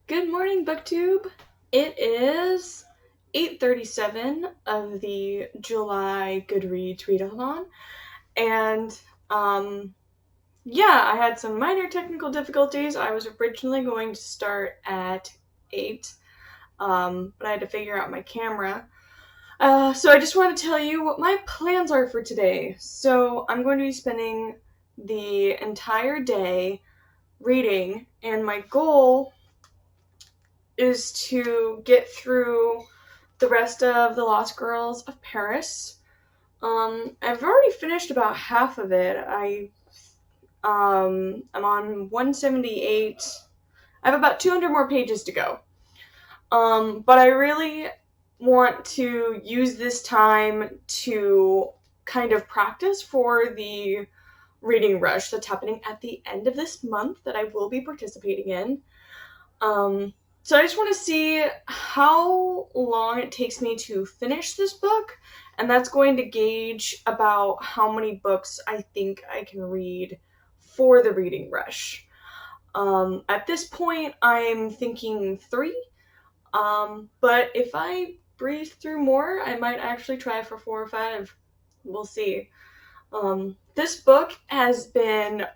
Good morning, BookTube. It is 8:37 of the July Goodreads Readathon, and I had some minor technical difficulties. I was originally going to start at 8, but I had to figure out my camera. So I just want to tell you what my plans are for today. So I'm going to be spending the entire day reading, and my goal is to get through the rest of The Lost Girls of Paris. I've already finished about half of it. I'm on 178. I have about 200 more pages to go. But I really want to use this time to kind of practice for the reading rush that's happening at the end of this month that I will be participating in. So I just want to see how long it takes me to finish this book, and that's going to gauge about how many books I think I can read for the reading rush. At this point, I'm thinking 3, but if I breeze through more, I might actually try for 4 or 5. We'll see. This book has been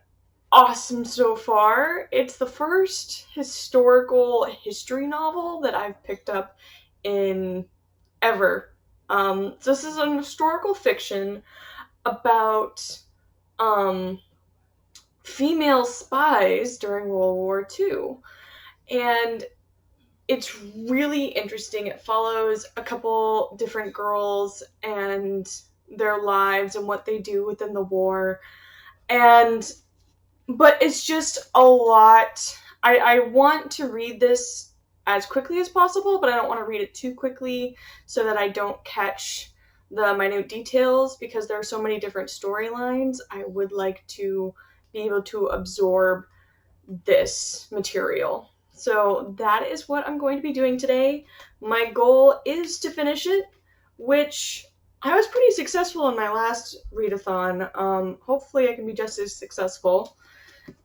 awesome so far. It's the first historical history novel that I've picked up in ever. So this is an historical fiction about female spies during World War II. And it's really interesting. It follows a couple different girls and their lives and what they do within the war. But it's just a lot. I want to read this as quickly as possible, but I don't want to read it too quickly so that I don't catch the minute details, because there are so many different storylines. I would like to be able to absorb this material. So that is what I'm going to be doing today. My goal is to finish it, which I was pretty successful in my last readathon. Hopefully I can be just as successful.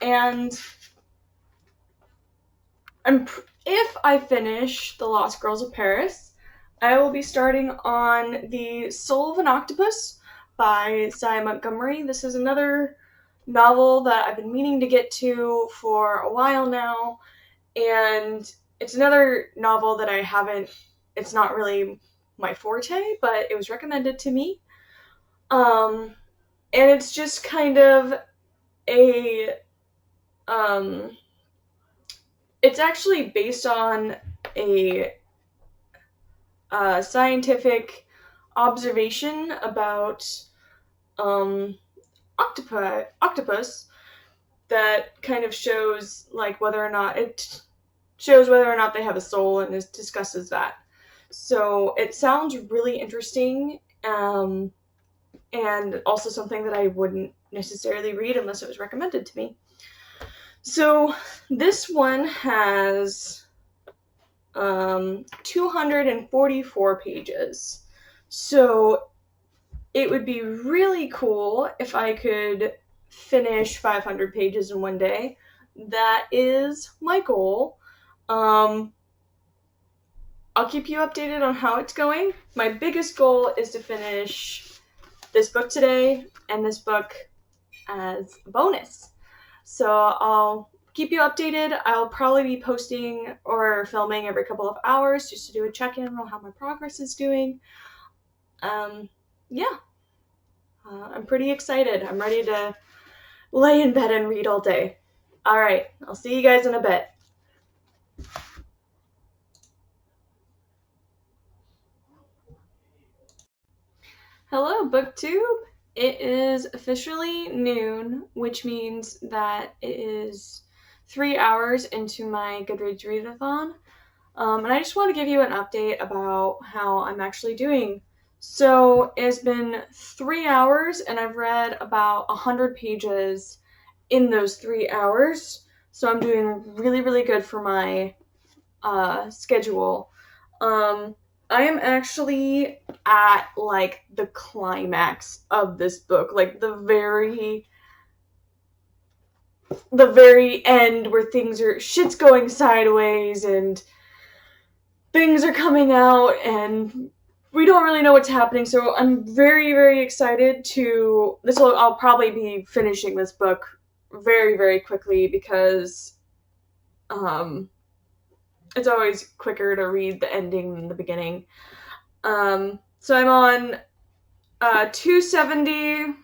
And if I finish The Lost Girls of Paris, I will be starting on The Soul of an Octopus by Sy Montgomery. This is another novel that I've been meaning to get to for a while now, and it's another novel that it's not really my forte, but it was recommended to me. And it's just kind of a it's actually based on a scientific observation about octopus that kind of shows whether or not they have a soul, and it discusses that. So it sounds really interesting, and also something that I wouldn't necessarily read unless it was recommended to me. So this one has 244 pages. So it would be really cool if I could finish 500 pages in one day. That is my goal. I'll keep you updated on how it's going. My biggest goal is to finish this book today and this book as a bonus. So I'll keep you updated. I'll probably be posting or filming every couple of hours just to do a check-in on how my progress is doing. I'm pretty excited. I'm ready to lay in bed and read all day. All right, I'll see you guys in a bit. Hello, BookTube. It is officially noon, which means that it is 3 hours into my Goodreads Readathon. And I just want to give you an update about how I'm actually doing. So it's been 3 hours, and I've read about 100 pages in those 3 hours. So I'm doing really, really good for my schedule. I am actually at the climax of this book, the very the very end where shit's going sideways and things are coming out and we don't really know what's happening. So I'm very, very excited I'll probably be finishing this book very, very quickly because it's always quicker to read the ending than the beginning. So I'm on 270.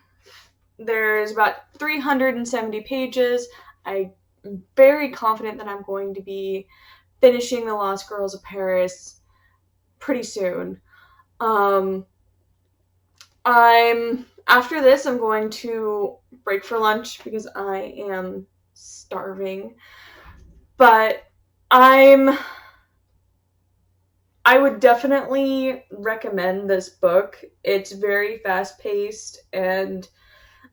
There's about 370 pages. I'm very confident that I'm going to be finishing The Lost Girls of Paris pretty soon. After this, I'm going to break for lunch because I am starving. But I would definitely recommend this book. It's very fast-paced, and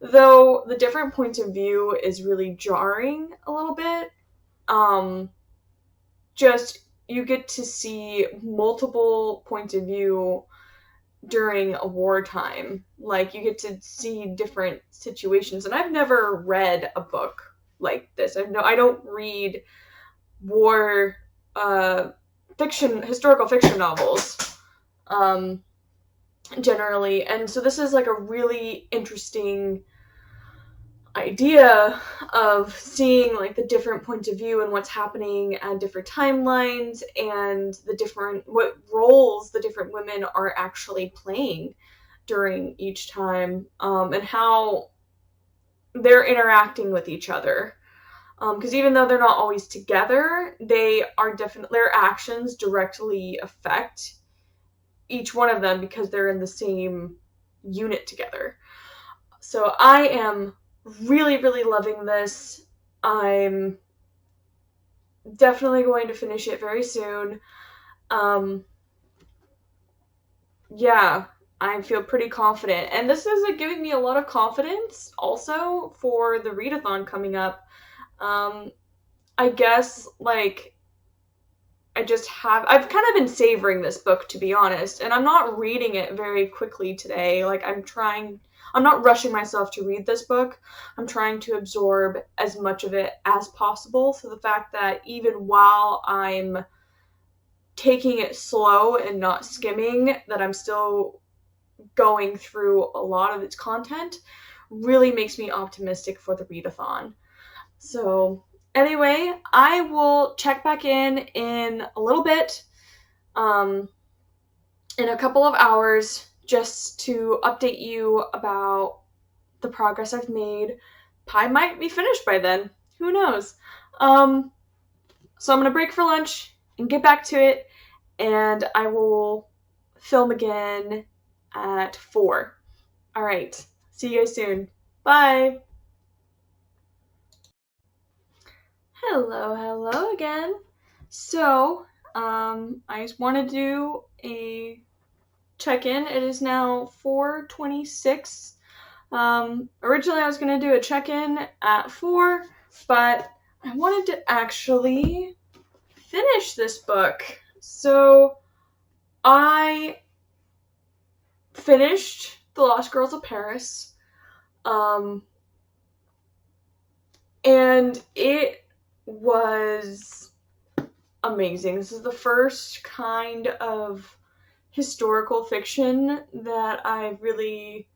though the different points of view is really jarring a little bit, just you get to see multiple points of view during a wartime. Like, you get to see different situations, and I've never read a book like this. I don't read war historical fiction novels generally, and so this is like a really interesting idea of seeing like the different points of view and what's happening at different timelines and what roles the different women are actually playing during each time, and how they're interacting with each other. Because even though they're not always together, their actions directly affect each one of them because they're in the same unit together. So I am really, really loving this. I'm definitely going to finish it very soon. Yeah, I feel pretty confident. And this is giving me a lot of confidence also for the readathon coming up. I guess, like, I've kind of been savoring this book, to be honest, and I'm not reading it very quickly today. Like, I'm not rushing myself to read this book. I'm trying to absorb as much of it as possible. So the fact that even while I'm taking it slow and not skimming, that I'm still going through a lot of its content really makes me optimistic for the readathon. So anyway, I will check back in a little bit, in a couple of hours, just to update you about the progress I've made. I might be finished by then. Who knows? So I'm going to break for lunch and get back to it, and I will film again at 4. All right. See you guys soon. Bye. Hello again. So, I just want to do a check-in. It is now 4:26. Originally I was going to do a check-in at 4, but I wanted to actually finish this book. So, I finished The Lost Girls of Paris, and it was amazing. This is the first kind of historical fiction that I really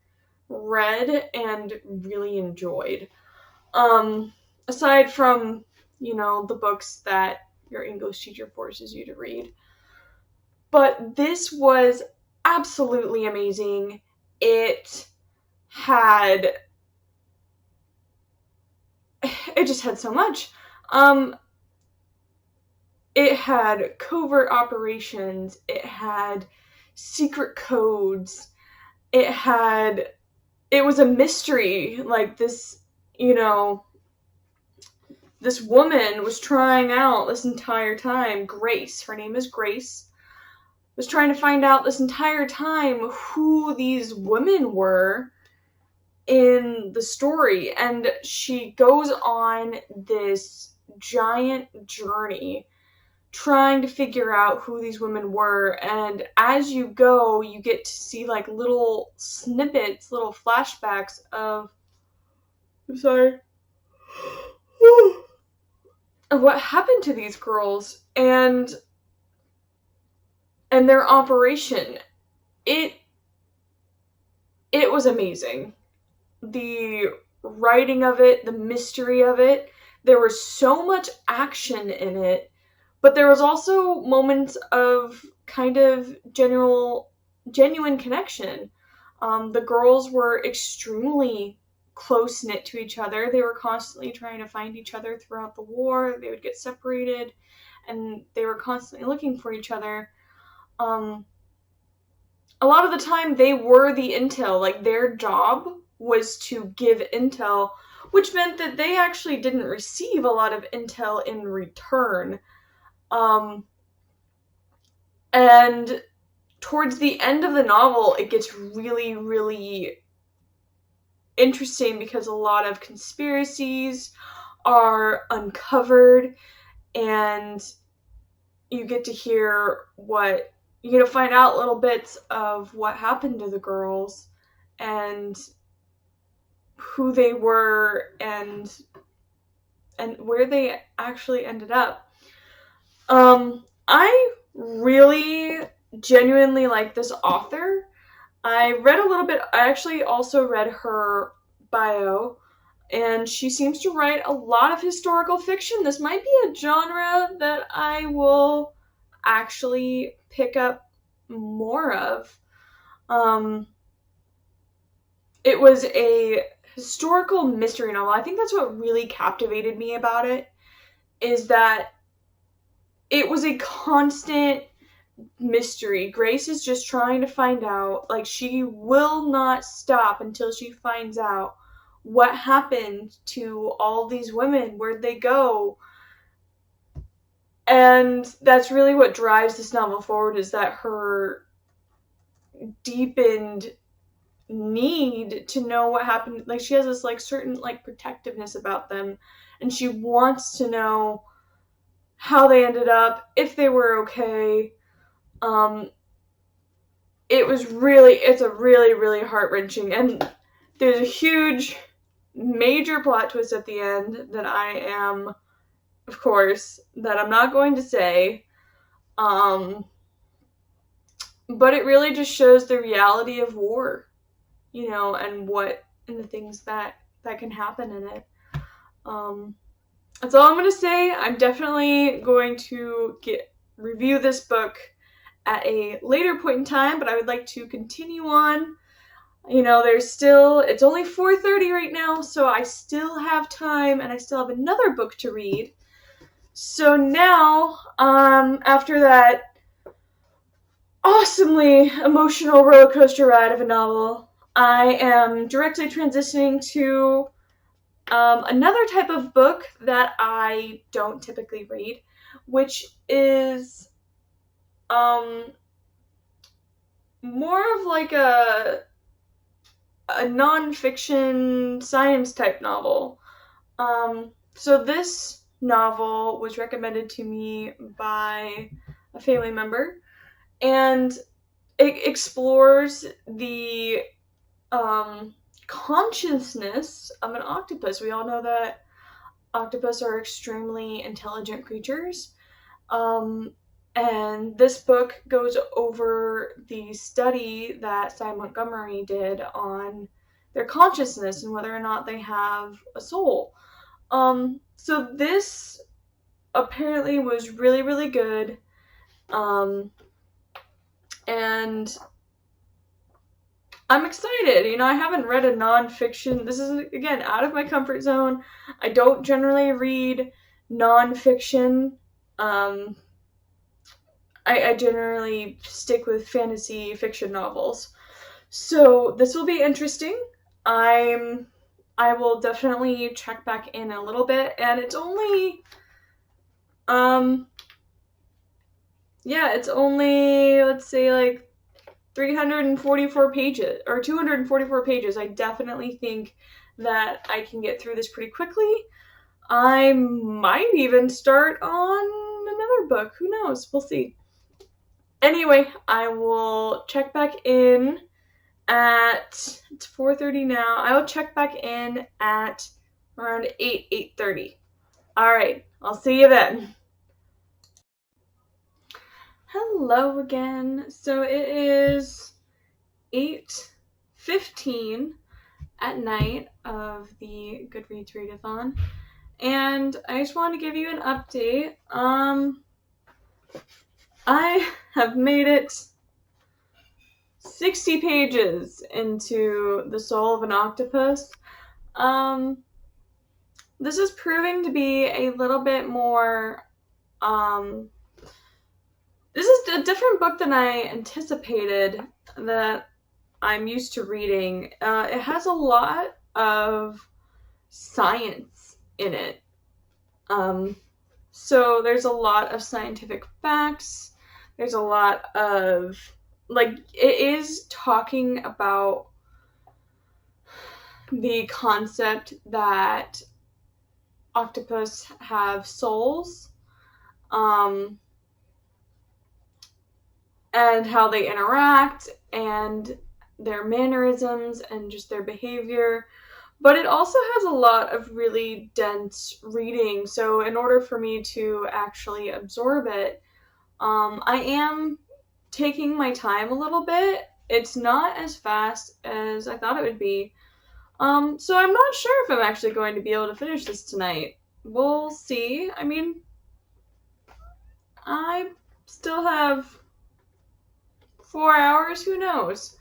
read and really enjoyed. Aside from, the books that your English teacher forces you to read. But this was absolutely amazing. It just had so much. It had covert operations, it had secret codes, it was a mystery. Like, this woman was trying out this entire time. Grace, her name is Grace, was trying to find out this entire time who these women were in the story, and she goes on this giant journey trying to figure out who these women were, and as you go, you get to see like little snippets, little flashbacks of... I'm sorry. what happened to these girls and their operation. It was amazing. The writing of it, the mystery of it, there was so much action in it, but there was also moments of kind of genuine connection. The girls were extremely close-knit to each other. They were constantly trying to find each other throughout the war. They would get separated, and they were constantly looking for each other. A lot of the time, they were the intel. Like, their job was to give intel, which meant that they actually didn't receive a lot of intel in return. And towards the end of the novel, it gets really, really interesting because a lot of conspiracies are uncovered, and you get to find out little bits of what happened to the girls and who they were and where they actually ended up. I really genuinely like this author. I read a little bit. I actually also read her bio, and she seems to write a lot of historical fiction. This might be a genre that I will actually pick up more of. It was a historical mystery novel. I think that's what really captivated me about it, is that it was a constant mystery. Grace is just trying to find out, like, she will not stop until she finds out what happened to all these women. Where'd they go? And that's really what drives this novel forward, is that her deepened need to know what happened. Like, she has this, like, certain, like, protectiveness about them, and she wants to know how they ended up, if they were okay. It's a really, really heart-wrenching, and there's a huge, major plot twist at the end that I'm not going to say. But it really just shows the reality of war, and the things that can happen in it. That's all I'm going to say. I'm definitely going to review this book at a later point in time, but I would like to continue on. It's only 4:30 right now, so I still have time, and I still have another book to read. So now, after that awesomely emotional roller coaster ride of a novel, I am directly transitioning to another type of book that I don't typically read, which is more of like a non-fiction science type novel. So this novel was recommended to me by a family member, and it explores the consciousness of an octopus. We all know that octopus are extremely intelligent creatures. And this book goes over the study that Sy Montgomery did on their consciousness and whether or not they have a soul. So this apparently was really, really good. And I'm excited. I haven't read a nonfiction. This is, again, out of my comfort zone. I don't generally read nonfiction. I generally stick with fantasy fiction novels. So this will be interesting. I will definitely check back in a little bit, and it's only let's say like 344 pages or 244 pages. I definitely think that I can get through this pretty quickly. I might even start on another book. Who knows? We'll see. Anyway, I will check back in it's 4:30 now. I will check back in at around 8:30. Alright, I'll see you then. Hello again. So it is 8:15 at night of the Goodreads Readathon, and I just wanted to give you an update. I have made it 60 pages into The Soul of an Octopus. This is proving to be a little bit more, this is a different book than I anticipated that I'm used to reading. It has a lot of science in it. So there's a lot of scientific facts. There's a lot of, like, it is talking about the concept that octopus have souls, and how they interact, and their mannerisms, and just their behavior. But it also has a lot of really dense reading, so in order for me to actually absorb it, I am taking my time a little bit. It's not as fast as I thought it would be. So I'm not sure if I'm actually going to be able to finish this tonight. We'll see. I mean, I still have 4 hours, who knows?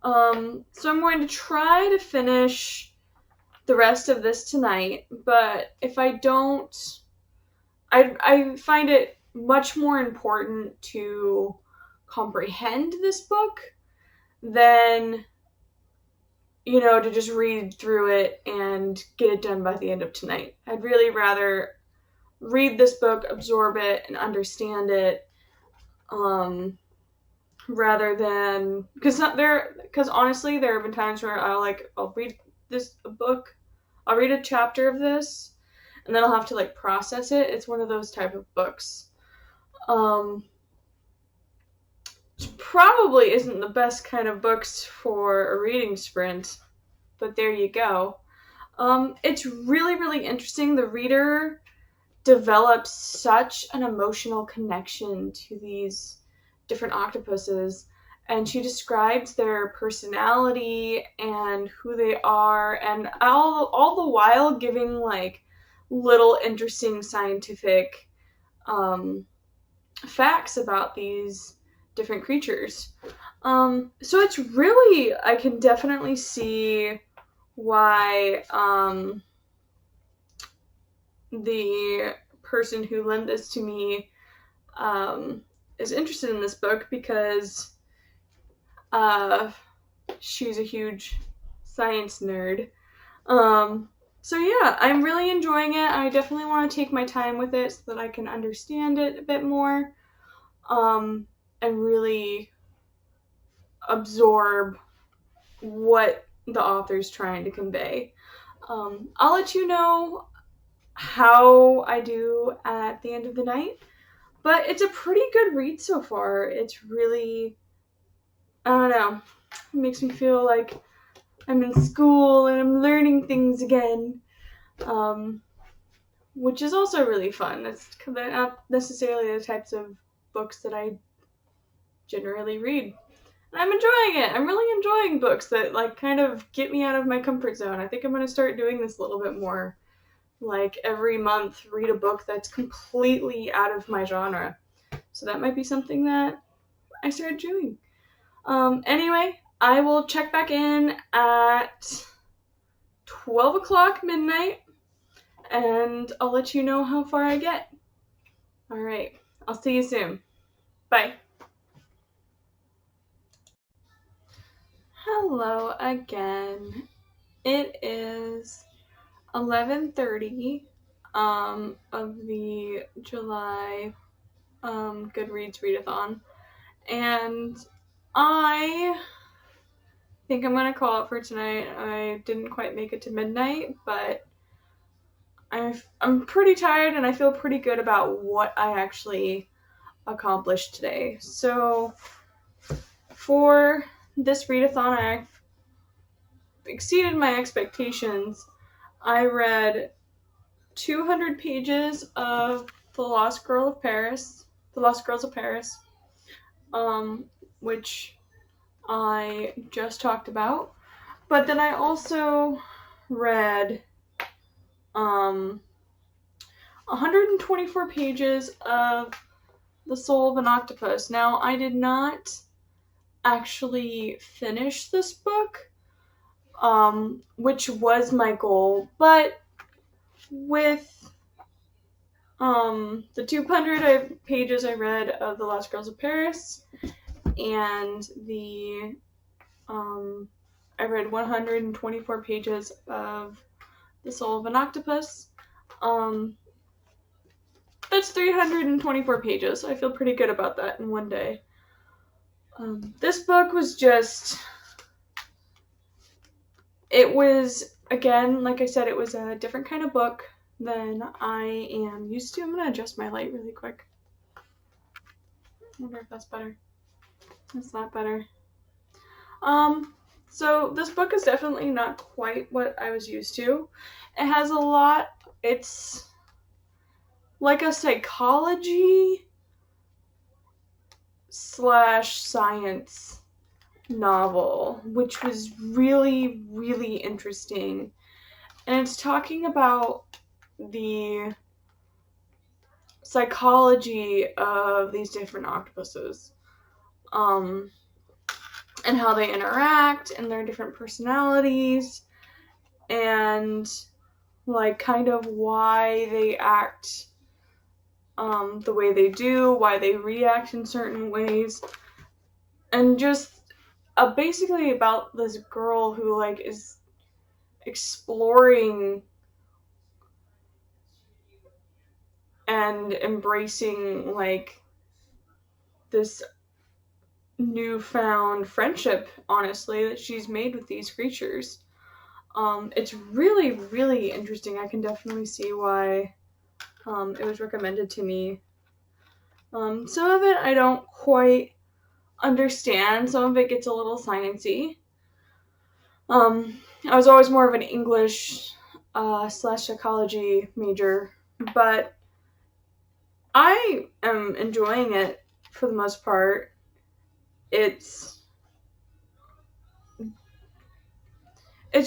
So I'm going to try to finish the rest of this tonight, but if I don't, I find it much more important to comprehend this book than, to just read through it and get it done by the end of tonight. I'd really rather read this book, absorb it, and understand it, rather than, because honestly, there have been times where I'll read this book, I'll read a chapter of this, and then I'll have to process it. It's one of those type of books. Which probably isn't the best kind of books for a reading sprint, but there you go. It's really, really interesting. The reader develops such an emotional connection to these different octopuses, and she describes their personality and who they are, and all the while giving little interesting scientific facts about these different creatures. So it's really, I can definitely see why the person who lent this to me is interested in this book, because she's a huge science nerd. So yeah, I'm really enjoying it. I definitely want to take my time with it so that I can understand it a bit more, and really absorb what the author's trying to convey. I'll let you know how I do at the end of the night, but it's a pretty good read so far. It's really, I don't know, it makes me feel like I'm in school and I'm learning things again, which is also really fun. They're not necessarily the types of books that I generally read. And I'm enjoying it. I'm really enjoying books that kind of get me out of my comfort zone. I think I'm going to start doing this a little bit more. Every month, read a book that's completely out of my genre. So that might be something that I start doing. Anyway, I will check back in at 12 o'clock midnight, and I'll let you know how far I get. Alright, I'll see you soon. Bye. Hello again. It is 11:30 of the July Goodreads Readathon, and I think I'm gonna call it for tonight. I didn't quite make it to midnight, but I'm pretty tired and I feel pretty good about what I actually accomplished today. So for this readathon, I exceeded my expectations. I read 200 pages of The Lost Girls of Paris, which I just talked about. But then I also read 124 pages of The Soul of an Octopus. Now, I did not actually finish this book, which was my goal, but with the 200 pages I read of The Lost Girls of Paris, and I read 124 pages of The Soul of an Octopus. That's 324 pages. I feel pretty good about that in one day. This book was just... It was, again, like I said, it was a different kind of book than I am used to. I'm going to adjust my light really quick. I wonder if that's better. That's not better. So this book is definitely not quite what I was used to. It has a lot, it's like a psychology / science novel, which was really, really interesting. And it's talking about the psychology of these different octopuses. And how they interact and their different personalities, and like kind of why they act the way they do, why they react in certain ways, and just basically about this girl who like is exploring and embracing like this newfound friendship, honestly, that she's made with these creatures. It's really, really interesting. I can definitely see why it was recommended to me. Some of it I don't quite understand. Some of it gets a little sciencey. I was always more of an English / psychology major, but I am enjoying it for the most part. It's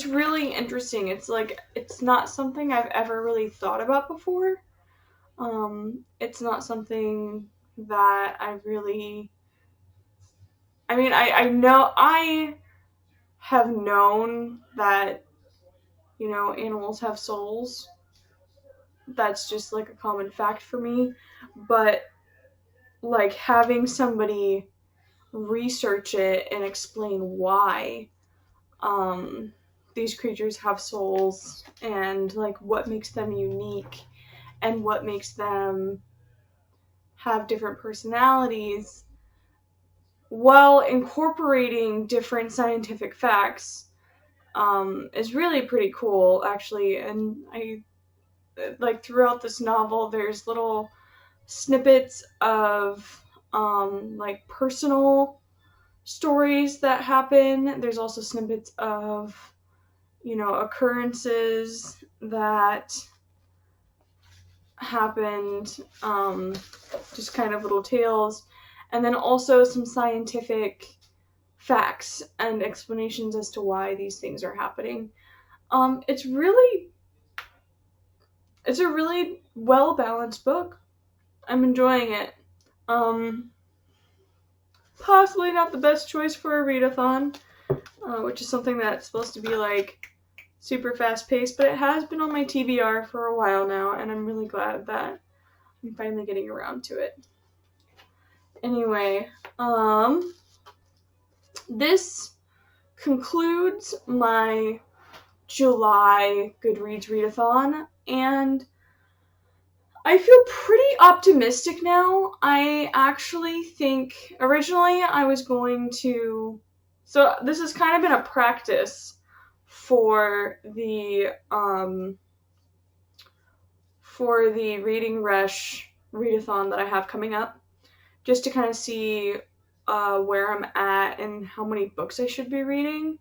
really interesting. It's like, it's not something I've ever really thought about before. It's not something that I really... I mean, I know, I have known that, you know, animals have souls. That's just like a common fact for me. But like having somebody research it and explain why these creatures have souls, and like what makes them unique and what makes them have different personalities while incorporating different scientific facts, is really pretty cool, actually. And I like, throughout this novel, there's little snippets of like personal stories that happen. There's also snippets of, you know, occurrences that happened, just kind of little tales, and then also some scientific facts and explanations as to why these things are happening. It's a really well-balanced book. I'm enjoying it. Possibly not the best choice for a readathon, which is something that's supposed to be like super fast-paced, but it has been on my TBR for a while now, and I'm really glad that I'm finally getting around to it. Anyway, this concludes my July Goodreads Readathon, and I feel pretty optimistic now. I actually think originally I was going to... So this has kind of been a practice for the Reading Rush readathon that I have coming up, just to kind of see where I'm at and how many books I should be reading.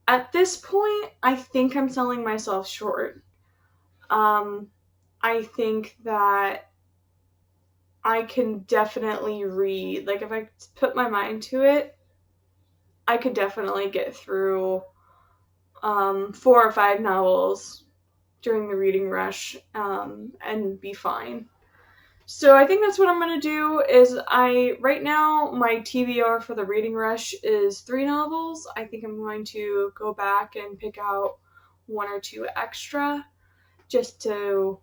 At this point, I think I'm selling myself short. I think that I can definitely read. Like, if I put my mind to it, I could definitely get through 4 or 5 novels during the reading rush and be fine. So I think that's what I'm going to do is right now, my TBR for the reading rush is 3 novels. I think I'm going to go back and pick out 1 or 2 extra just to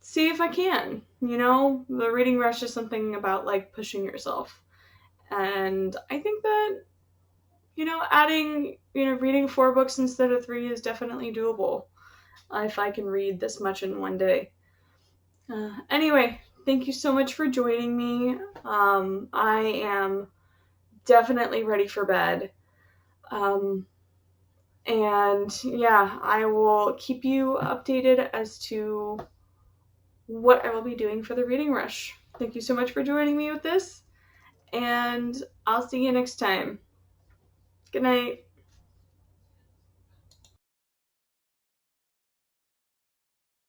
see if I can. The reading rush is something about like pushing yourself. And I think that, adding, reading 4 books instead of 3 is definitely doable if I can read this much in one day. Anyway, thank you so much for joining me. I am definitely ready for bed. And yeah, I will keep you updated as to what I will be doing for the reading rush. Thank you so much for joining me with this, and I'll see you next time. Good night.